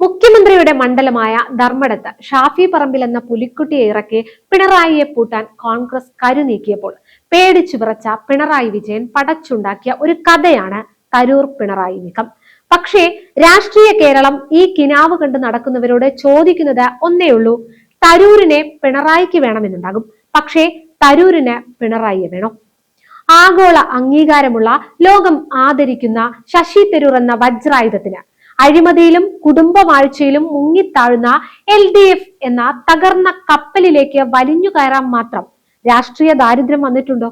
മുഖ്യമന്ത്രിയുടെ മണ്ഡലമായ ധർമ്മടത്ത് ഷാഫി പറമ്പിൽ എന്ന പുലിക്കുട്ടിയെ ഇറക്കി പിണറായിയെ പൂട്ടാൻ കോൺഗ്രസ് കരുനീക്കിയപ്പോൾ പേടിച്ചു വിറച്ച പിണറായി വിജയൻ പടച്ചുണ്ടാക്കിയ ഒരു കഥയാണ് തരൂർ പിണറായി നീക്കം. പക്ഷേ രാഷ്ട്രീയ കേരളം ഈ കിനാവ് കണ്ട് നടക്കുന്നവരോട് ചോദിക്കുന്നത് ഒന്നേയുള്ളൂ, തരൂരിനെ പിണറായിക്ക് വേണമെന്നുണ്ടാകും, പക്ഷേ തരൂരിന് പിണറായിയെ വേണോ? ആഗോള അംഗീകാരമുള്ള, ലോകം ആദരിക്കുന്ന ശശി തരൂർ എന്ന വജ്രായുധത്തിന് അഴിമതിയിലും കുടുംബവാഴ്ചയിലും മുങ്ങിത്താഴുന്ന LDF എന്ന തകർന്ന കപ്പലിലേക്ക് വലിഞ്ഞു കയറാൻ മാത്രം രാഷ്ട്രീയ ദാരിദ്ര്യം വന്നിട്ടുണ്ടോ?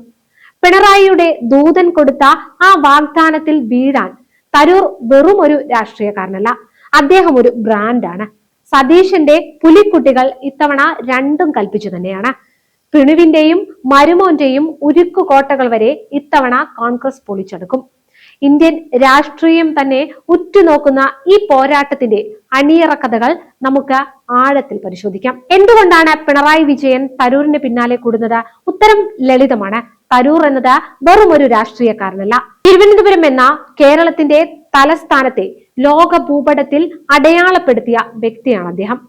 പിണറായിയുടെ ദൂതൻ കൊടുത്ത ആ വാഗ്ദാനത്തിൽ വീഴാൻ തരൂർ വെറും ഒരു രാഷ്ട്രീയക്കാരനല്ല, അദ്ദേഹം ഒരു ബ്രാൻഡാണ്. സതീശന്റെ പുലിക്കുട്ടികൾ ഇത്തവണ രണ്ടും കൽപ്പിച്ചു തന്നെയാണ്. പിണുവിന്റെയും മരുമോന്റെയും ഉരുക്കു കോട്ടകൾ വരെ ഇത്തവണ കോൺഗ്രസ് പൊളിച്ചെടുക്കും. ഇന്ത്യൻ രാഷ്ട്രീയം തന്നെ ഉറ്റുനോക്കുന്ന ഈ പോരാട്ടത്തിന്റെ അണിയറ കഥകൾ നമുക്ക് ആഴത്തിൽ പരിശോധിക്കാം. എന്തുകൊണ്ടാണ് പിണറായി വിജയൻ തരൂരിന് പിന്നാലെ കൂടുന്നത്? ഉത്തരം ലളിതമാണ്. തരൂർ എന്നത് വെറും ഒരു രാഷ്ട്രീയക്കാരനല്ല. തിരുവനന്തപുരം എന്ന കേരളത്തിന്റെ തലസ്ഥാനത്തെ ലോക ഭൂപടത്തിൽ അടയാളപ്പെടുത്തിയ വ്യക്തിയാണ് അദ്ദേഹം.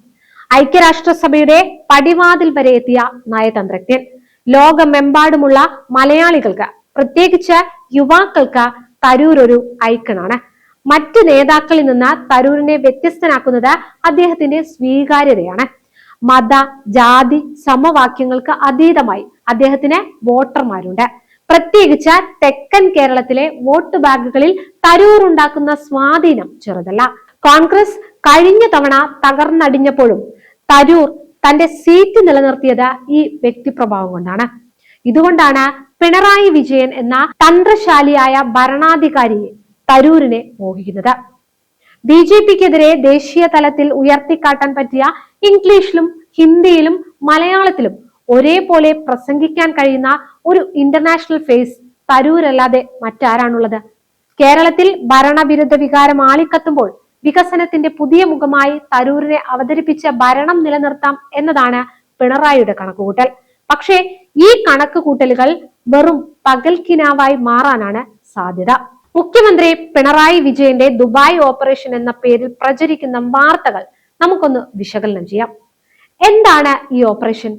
ഐക്യരാഷ്ട്രസഭയുടെ പടിവാതിൽ വരെ എത്തിയ നയതന്ത്രജ്ഞൻ. ലോകമെമ്പാടുമുള്ള മലയാളികൾക്ക്, പ്രത്യേകിച്ച് യുവാക്കൾക്ക് തരൂർ ഒരു ഐക്കണാണ്. മറ്റ് നേതാക്കളിൽ നിന്ന് തരൂരിനെ വ്യത്യസ്തനാക്കുന്നത് അദ്ദേഹത്തിന്റെ സ്വീകാര്യതയാണ്. മത ജാതി സമവാക്യങ്ങൾക്ക് അതീതമായി അദ്ദേഹത്തിന് വോട്ടർമാരുണ്ട്. പ്രത്യേകിച്ച് തെക്കൻ കേരളത്തിലെ വോട്ട് ബാങ്കുകളിൽ തരൂർ ഉണ്ടാക്കുന്ന സ്വാധീനം ചെറുതല്ല. കോൺഗ്രസ് കഴിഞ്ഞ തവണ തകർന്നടിഞ്ഞപ്പോഴും തരൂർ തന്റെ സീറ്റ് നിലനിർത്തിയത് ഈ വ്യക്തിപ്രഭാവം കൊണ്ടാണ്. ഇതുകൊണ്ടാണ് പിണറായി വിജയൻ എന്ന തന്ത്രശാലിയായ ഭരണാധികാരിയെ തരൂരിനെ മോഹിക്കുന്നത്. BJPക്കെതിരെ ദേശീയ തലത്തിൽ ഉയർത്തിക്കാട്ടാൻ പറ്റിയ ഇംഗ്ലീഷിലും ഹിന്ദിയിലും മലയാളത്തിലും ഒരേപോലെ പ്രസംഗിക്കാൻ കഴിയുന്ന ഒരു ഇന്റർനാഷണൽ ഫേസ് തരൂരല്ലാതെ മറ്റാരാണുള്ളത്? കേരളത്തിൽ ഭരണവിരുദ്ധ വികാരം ആളിക്കത്തുമ്പോൾ വികസനത്തിന്റെ പുതിയ മുഖമായി തരൂരിനെ അവതരിപ്പിച്ച ഭരണം നിലനിർത്താം എന്നതാണ് പിണറായിയുടെ കണക്കുകൂട്ടൽ. പക്ഷേ ഈ കണക്കുകൂട്ടലുകൾ വെറും പകൽക്കിനാവായി മാറാനാണ് സാധ്യത. മുഖ്യമന്ത്രി പിണറായി വിജയന്റെ ദുബായ് ഓപ്പറേഷൻ എന്ന പേരിൽ പ്രചരിക്കുന്ന വാർത്തകൾ നമുക്കൊന്ന് വിശകലനം ചെയ്യാം. എന്താണ് ഈ ഓപ്പറേഷൻ?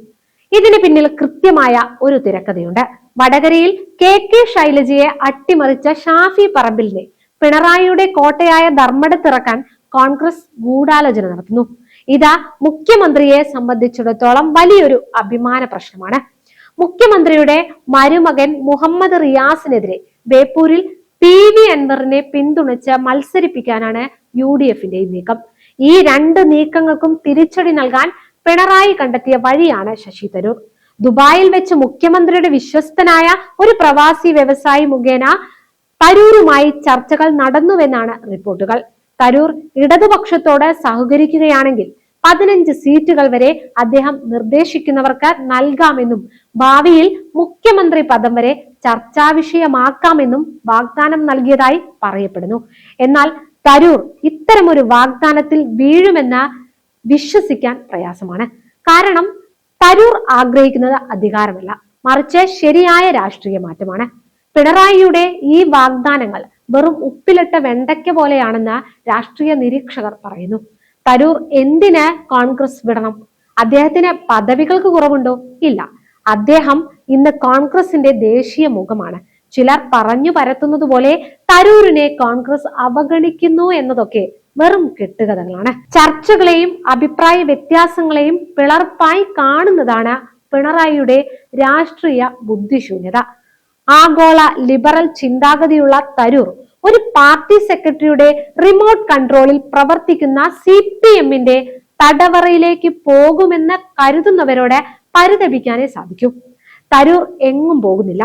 ഇതിന് പിന്നിൽ കൃത്യമായ ഒരു തിരക്കഥയുണ്ട്. വടകരയിൽ KK ശൈലജയെ അട്ടിമറിച്ച ഷാഫി പറമ്പിലിനെ പിണറായിയുടെ കോട്ടയായ ധർമ്മടത്തിറക്കാൻ കോൺഗ്രസ് ഗൂഢാലോചന നടത്തുന്നു. ഇത് മുഖ്യമന്ത്രിയെ സംബന്ധിച്ചിടത്തോളം വലിയൊരു അഭിമാന പ്രശ്നമാണ്. മുഖ്യമന്ത്രിയുടെ മരുമകൻ മുഹമ്മദ് റിയാസിനെതിരെ ബേപ്പൂരിൽ PV അൻവറിനെ പിന്തുണച്ച് മത്സരിപ്പിക്കാനാണ് UDFന്റെ നീക്കം. ഈ രണ്ട് നീക്കങ്ങൾക്കും തിരിച്ചടി നൽകാൻ പിണറായി കണ്ടെത്തിയ വഴിയാണ് ശശി തരൂർ. ദുബായിൽ വെച്ച് മുഖ്യമന്ത്രിയുടെ വിശ്വസ്തനായ ഒരു പ്രവാസി വ്യവസായി മുഖേന തരൂരുമായി ചർച്ചകൾ നടന്നുവെന്നാണ് റിപ്പോർട്ടുകൾ. തരൂർ ഇടതുപക്ഷത്തോട് സഹകരിക്കുകയാണെങ്കിൽ 15 സീറ്റുകൾ വരെ അദ്ദേഹം നിർദ്ദേശിക്കുന്നവർക്ക് നൽകാമെന്നും ഭാവിയിൽ മുഖ്യമന്ത്രി പദം വരെ ചർച്ചാ വിഷയമാക്കാമെന്നും വാഗ്ദാനം നൽകിയതായി പറയപ്പെടുന്നു. എന്നാൽ തരൂർ ഇത്തരമൊരു വാഗ്ദാനത്തിൽ വീഴുമെന്ന് വിശ്വസിക്കാൻ പ്രയാസമാണ്. കാരണം തരൂർ ആഗ്രഹിക്കുന്നത് അധികാരമല്ല, മറിച്ച് ശരിയായ രാഷ്ട്രീയ മാറ്റമാണ്. പിണറായിയുടെ ഈ വാഗ്ദാനങ്ങൾ വെറും ഉപ്പിലിട്ട വെണ്ടയ്ക്ക പോലെയാണെന്ന് രാഷ്ട്രീയ നിരീക്ഷകർ പറയുന്നു. തരൂർ എന്തിന് കോൺഗ്രസ് വിടണം? അദ്ദേഹത്തിന് പദവികൾക്ക് കുറവുണ്ടോ? ഇല്ല. അദ്ദേഹം ഇന്ന് കോൺഗ്രസിന്റെ ദേശീയ മുഖമാണ്. ചിലർ പറഞ്ഞു പരത്തുന്നത് പോലെ തരൂരിനെ കോൺഗ്രസ് അവഗണിക്കുന്നു എന്നതൊക്കെ വെറും കെട്ടുകഥകളാണ്. ചർച്ചകളെയും അഭിപ്രായ വ്യത്യാസങ്ങളെയും പിളർപ്പായി കാണുന്നതാണ് പിണറായിയുടെ രാഷ്ട്രീയ ബുദ്ധിശൂന്യത. ആഗോള ലിബറൽ ചിന്താഗതിയുള്ള തരൂർ ഒരു പാർട്ടി സെക്രട്ടറിയുടെ റിമോട്ട് കൺട്രോളിൽ പ്രവർത്തിക്കുന്ന CPMന്റെ തടവറയിലേക്ക് പോകുമെന്ന് കരുതുന്നവരോട് പരിതപിക്കാനേ സാധിക്കൂ. തരൂർ എങ്ങും പോകുന്നില്ല.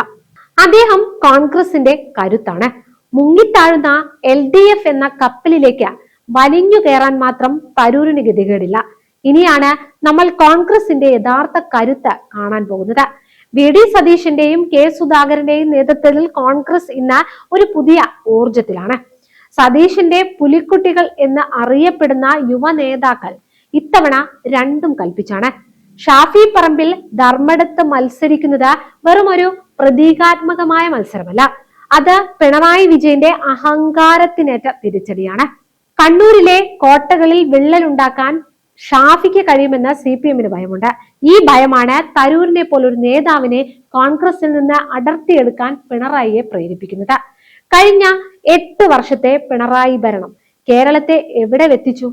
അദ്ദേഹം കോൺഗ്രസിന്റെ കരുത്താണ്. മുങ്ങിത്താഴുന്ന LDF എന്ന കപ്പലിലേക്ക് വലിഞ്ഞു കയറാൻ മാത്രം തരൂരിന് ഗതികേടില്ല. ഇനിയാണ് നമ്മൾ കോൺഗ്രസിന്റെ യഥാർത്ഥ കരുത്ത് കാണാൻ പോകുന്നത്. VD സതീശന്റെയും K സുധാകരന്റെയും നേതൃത്വത്തിൽ കോൺഗ്രസ് ഇന്ന് ഒരു പുതിയ ഊർജത്തിലാണ്. സതീശന്റെ പുലിക്കുട്ടികൾ എന്ന് അറിയപ്പെടുന്ന യുവ നേതാക്കൾ ഇത്തവണ രണ്ടും കൽപ്പിച്ചാണ്. ഷാഫി പറമ്പിൽ ധർമ്മടത്ത് മത്സരിക്കുന്നത് വെറും ഒരു പ്രതീകാത്മകമായ മത്സരമല്ല, അത് പിണറായി വിജയന്റെ അഹങ്കാരത്തിനേറ്റ തിരിച്ചടിയാണ്. കണ്ണൂരിലെ കോട്ടകളിൽ വിള്ളലുണ്ടാക്കാൻ ഷാഫിക്ക് കഴിയുമെന്ന് CPM-ന് ഭയമുണ്ട്. ഈ ഭയമാണ് തരൂരിനെ പോലൊരു നേതാവിനെ കോൺഗ്രസിൽ നിന്ന് അടർത്തിയെടുക്കാൻ പിണറായിയെ പ്രേരിപ്പിക്കുന്നത്. കഴിഞ്ഞ 8 വർഷത്തെ പിണറായി ഭരണം കേരളത്തെ എവിടെ എത്തിച്ചു?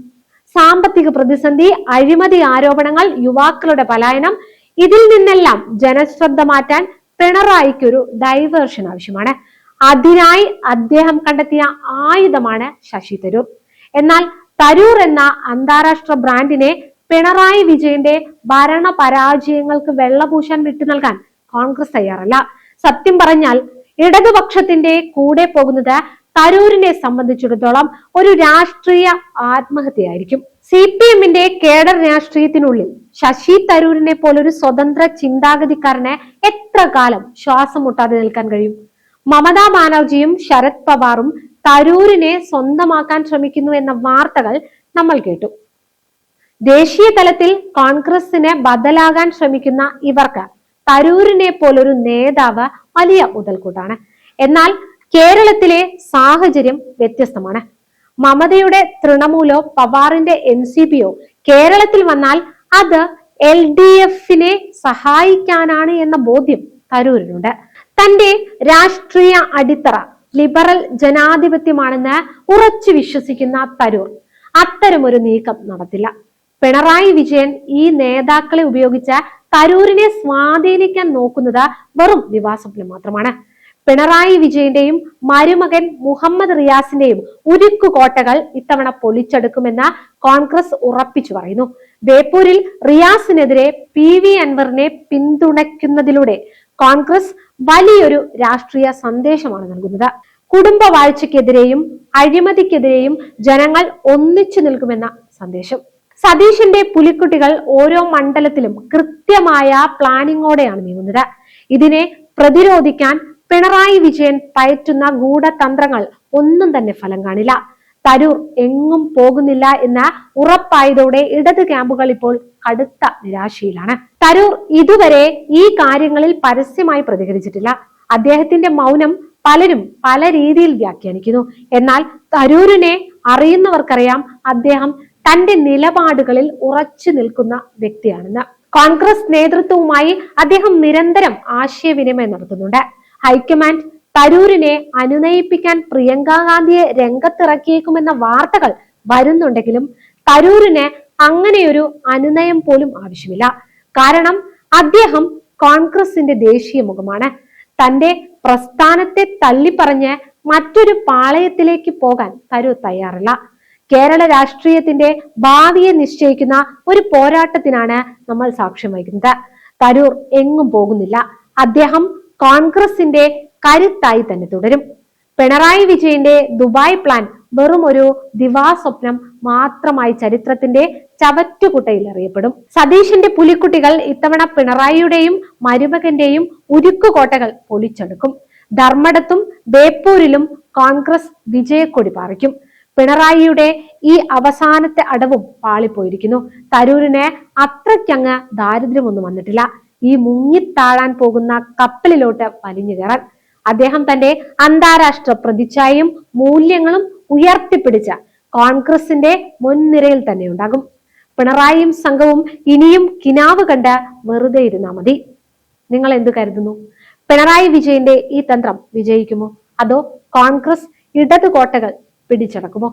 സാമ്പത്തിക പ്രതിസന്ധി, അഴിമതി ആരോപണങ്ങൾ, യുവാക്കളുടെ പലായനം, ഇതിൽ നിന്നെല്ലാം ജനശ്രദ്ധ മാറ്റാൻ പിണറായിക്ക് ഒരു ഡൈവേർഷൻ ആവശ്യമാണ്. അതിനായി അദ്ദേഹം കണ്ടെത്തിയ ആയുധമാണ് ശശി തരൂർ. എന്നാൽ തരൂർ എന്ന അന്താരാഷ്ട്ര ബ്രാൻഡിനെ പിണറായി വിജയന്റെ ഭരണ പരാജയങ്ങൾക്ക് വെള്ളപൂശാൻ വിട്ടു നൽകാൻ കോൺഗ്രസ് തയ്യാറല്ല. സത്യം പറഞ്ഞാൽ ഇടതുപക്ഷത്തിന്റെ കൂടെ പോകുന്നത് തരൂരിനെ സംബന്ധിച്ചിടത്തോളം ഒരു രാഷ്ട്രീയ ആത്മഹത്യയായിരിക്കും. CPM-ന്റെ കേഡർ രാഷ്ട്രീയത്തിനുള്ളിൽ ശശി തരൂരിനെ പോലൊരു സ്വതന്ത്ര ചിന്താഗതിക്കാരന് എത്ര കാലം ശ്വാസം മുട്ടാതെ നിൽക്കാൻ കഴിയും? മമതാ ബാനർജിയും ശരത് പവാറും തരൂരിനെ സ്വന്തമാക്കാൻ ശ്രമിക്കുന്നു എന്ന വാർത്തകൾ നമ്മൾ കേട്ടു. ദേശീയ തലത്തിൽ കോൺഗ്രസിന് ബദലാകാൻ ശ്രമിക്കുന്ന ഇവർക്ക് തരൂരിനെ പോലൊരു നേതാവ് വലിയ മുതൽക്കൂട്ടാണ്. എന്നാൽ കേരളത്തിലെ സാഹചര്യം വ്യത്യസ്തമാണ്. മമതയുടെ തൃണമൂലോ പവാറിന്റെ NCP-യോ കേരളത്തിൽ വന്നാൽ അത് LDF-നെ സഹായിക്കാനാണ് എന്ന ബോധ്യം തരൂരിനുണ്ട്. തന്റെ രാഷ്ട്രീയ അടിത്തറ ലിബറൽ ജനാധിപത്യമാണെന്ന് ഉറച്ചു വിശ്വസിക്കുന്ന തരൂർ അത്തരമൊരു നീക്കം നടത്തില്ല. പിണറായി വിജയൻ ഈ നേതാക്കളെ ഉപയോഗിച്ച് തരൂരിനെ സ്വാധീനിക്കാൻ നോക്കുന്നത് വെറും ദിവാസ്വപ്നം മാത്രമാണ്. പിണറായി വിജയന്റെയും മരുമകൻ മുഹമ്മദ് റിയാസിന്റെയും ഉരുക്കുകോട്ടകൾ ഇത്തവണ പൊളിച്ചെടുക്കുമെന്ന് കോൺഗ്രസ് ഉറപ്പിച്ചു പറയുന്നു. ബേപ്പൂരിൽ റിയാസിനെതിരെ PV അൻവറിനെ പിന്തുണയ്ക്കുന്നതിലൂടെ കോൺഗ്രസ് വലിയൊരു രാഷ്ട്രീയ സന്ദേശമാണ് നൽകുന്നത്. കുടുംബവാഴ്ചയ്ക്കെതിരെയും അഴിമതിക്കെതിരെയും ജനങ്ങൾ ഒന്നിച്ചു നിൽക്കുമെന്ന സന്ദേശം. സതീശന്റെ പുലിക്കുട്ടികൾ ഓരോ മണ്ഡലത്തിലും കൃത്യമായ പ്ലാനിങ്ങോടെയാണ് നീങ്ങുന്നത്. ഇതിനെ പ്രതിരോധിക്കാൻ പിണറായി വിജയൻ പയറ്റുന്ന ഗൂഢതന്ത്രങ്ങൾ ഒന്നും തന്നെ ഫലം കാണില്ല. തരൂർ എങ്ങും പോകുന്നില്ല എന്ന് ഉറപ്പായതോടെ ഇടത് ക്യാമ്പുകൾ ഇപ്പോൾ കടുത്ത നിരാശയിലാണ്. തരൂർ ഇതുവരെ ഈ കാര്യങ്ങളിൽ പരസ്യമായി പ്രതികരിച്ചിട്ടില്ല. അദ്ദേഹത്തിന്റെ മൗനം പലരും പല രീതിയിൽ വ്യാഖ്യാനിക്കുന്നു. എന്നാൽ തരൂരിനെ അറിയുന്നവർക്കറിയാം അദ്ദേഹം തന്റെ നിലപാടുകളിൽ ഉറച്ചു നിൽക്കുന്ന വ്യക്തിയാണെന്ന്. കോൺഗ്രസ് നേതൃത്വവുമായി അദ്ദേഹം നിരന്തരം ആശയവിനിമയം നടത്തുന്നുണ്ട്. ഹൈക്കമാൻഡ് തരൂരിനെ അനുനയിപ്പിക്കാൻ പ്രിയങ്ക ഗാന്ധിയെ രംഗത്തിറക്കിയേക്കുമെന്ന വാർത്തകൾ വരുന്നുണ്ടെങ്കിലും തരൂരിന് അങ്ങനെയൊരു അനുനയം പോലും ആവശ്യമില്ല. കാരണം അദ്ദേഹം കോൺഗ്രസിന്റെ ദേശീയ മുഖമാണ്. തന്റെ പ്രസ്ഥാനത്തെ തള്ളിപ്പറഞ്ഞ് മറ്റൊരു പാളയത്തിലേക്ക് പോകാൻ തരൂർ തയ്യാറല്ല. കേരള രാഷ്ട്രീയത്തിന്റെ ഭാവിയെ നിശ്ചയിക്കുന്ന ഒരു പോരാട്ടത്തിനാണ് നമ്മൾ സാക്ഷ്യം വഹിക്കുന്നത്. തരൂർ എങ്ങും പോകുന്നില്ല. അദ്ദേഹം കോൺഗ്രസിന്റെ കരുത്തായി തന്നെ തുടരും. പിണറായി വിജയന്റെ ദുബായ് പ്ലാൻ വെറും ഒരു ദിവാസ്വപ്നം മാത്രമായി ചരിത്രത്തിന്റെ ചവറ്റുകുട്ടയിൽ അറിയപ്പെടും. സതീശന്റെ പുലിക്കുട്ടികൾ ഇത്തവണ പിണറായിയുടെയും മരുമകന്റെയും ഉരുക്കുകോട്ടകൾ പൊളിച്ചെടുക്കും. ധർമ്മടത്തും ബേപ്പൂരിലും കോൺഗ്രസ് വിജയക്കൊടി പാറിക്കും. പിണറായിയുടെ ഈ അവസാനത്തെ അടവും പാളിപ്പോയിരിക്കുന്നു. തരൂരിന് അത്രയ്ക്കങ്ങ് ദാരിദ്ര്യമൊന്നും വന്നിട്ടില്ല. ഈ മുങ്ങിത്താഴാൻ പോകുന്ന കപ്പലിലോട്ട് വലിഞ്ഞു കയറാൻ അദ്ദേഹം തന്റെ അന്താരാഷ്ട്ര പ്രതിച്ഛായയും മൂല്യങ്ങളും ഉയർത്തിപ്പിടിച്ച കോൺഗ്രസിന്റെ മുൻനിരയിൽ തന്നെ ഉണ്ടാകും. പിണറായിയും സംഘവും ഇനിയും കിനാവ് കണ്ട് വെറുതെ ഇരുന്നാൽ മതി. നിങ്ങൾ എന്തു കരുതുന്നു? പിണറായി വിജയന്റെ ഈ തന്ത്രം വിജയിക്കുമോ? അതോ കോൺഗ്രസ് ഇടതു കോട്ടകൾ പിടിച്ചടക്കുമോ?